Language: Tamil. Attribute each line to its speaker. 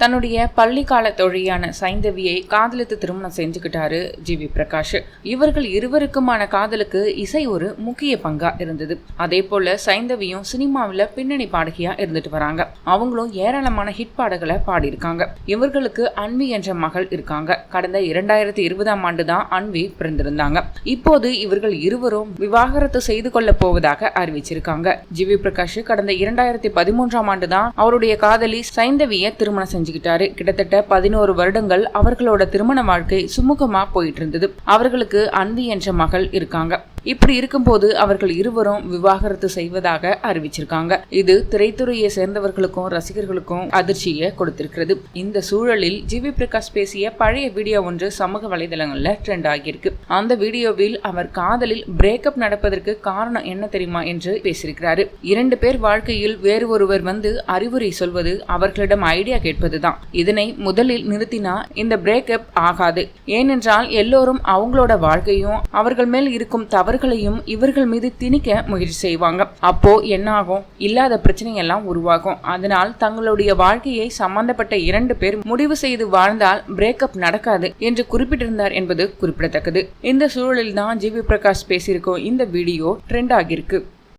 Speaker 1: தன்னுடைய பள்ளிக்கால தோழியான சைந்தவியை காதலித்து திருமணம் செஞ்சுக்கிட்டாரு ஜிவி பிரகாஷ். இவர்கள் இருவருக்குமான காதலுக்கு இசை ஒரு முக்கிய பங்கா இருந்தது. அதே போல சைந்தவியும் சினிமாவில பின்னணி பாடகியா இருந்துட்டு வராங்க. அவங்களும் ஏராளமான ஹிட் பாடல்களை பாடியிருக்காங்க. இவர்களுக்கு அன்வி என்ற மகள் இருக்காங்க. கடந்த 2020ஆம் ஆண்டு தான் அன்வி பிறந்திருந்தாங்க. இப்போது இவர்கள் இருவரும் விவாகரத்து செய்து கொள்ள போவதாக அறிவிச்சிருக்காங்க. ஜிவி பிரகாஷ் கடந்த 2013ஆம் ஆண்டு தான் அவருடைய காதலி சைந்தவியை திருமணம் செஞ்சுக்கிட்டாரு. கிட்டத்தட்ட 11 வருடங்கள் அவர்களோட திருமண வாழ்க்கை சுமூகமா போயிட்டு இருந்தது. அவர்களுக்கு அன்வி என்ற மகள் இருக்காங்க. இப்படி இருக்கும்போது அவர்கள் இருவரும் விவாகரத்து செய்வதாக அறிவிச்சிருக்காங்க. இது திரைத்துறையை சேர்ந்தவர்களுக்கும் ரசிகர்களுக்கும் அதிர்ச்சியை கொடுத்திருக்கிறது. இந்த சூழலில் ஜிவி பிரகாஷ் பேசிய பழைய வீடியோ ஒன்று சமூக வலைதளங்கள்ல ட்ரெண்ட் ஆகியிருக்கு. அந்த வீடியோவில் அவர் காதலில் பிரேக்கப் நடப்பதற்கு காரணம் என்ன தெரியுமா என்று பேசியிருக்கிறாரு. 2 பேர் வாழ்க்கையில் வேறு ஒருவர் வந்து அறிவுரை சொல்வது, அவர்களிடம் ஐடியா கேட்பதுதான். இதனை முதலில் நிறுத்தினா இந்த பிரேக்கப் ஆகாது. ஏனென்றால் எல்லோரும் அவங்களோட வாழ்க்கையும் அவர்கள் மேல் இருக்கும் தவறுகளையும் இவர்கள் மீது திணிக்க முயற்சி செய்வாங்க. அப்போ என்ன ஆகும்? இல்லாத பிரச்சனை எல்லாம் உருவாகும். அதனால் தங்களுடைய வாழ்க்கையை சம்பந்தப்பட்ட 2 பேர் முடிவு செய்து வாழ்ந்தால் பிரேக்கப் நடக்காது என்று குறிப்பிட்டிருந்தார் என்பது குறிப்பிடத்தக்கது. இந்த சூழலில் தான் ஜிவி பிரகாஷ் பேசியிருக்கோம் இந்த வீடியோ ட்ரெண்ட் ஆகியிருக்கு.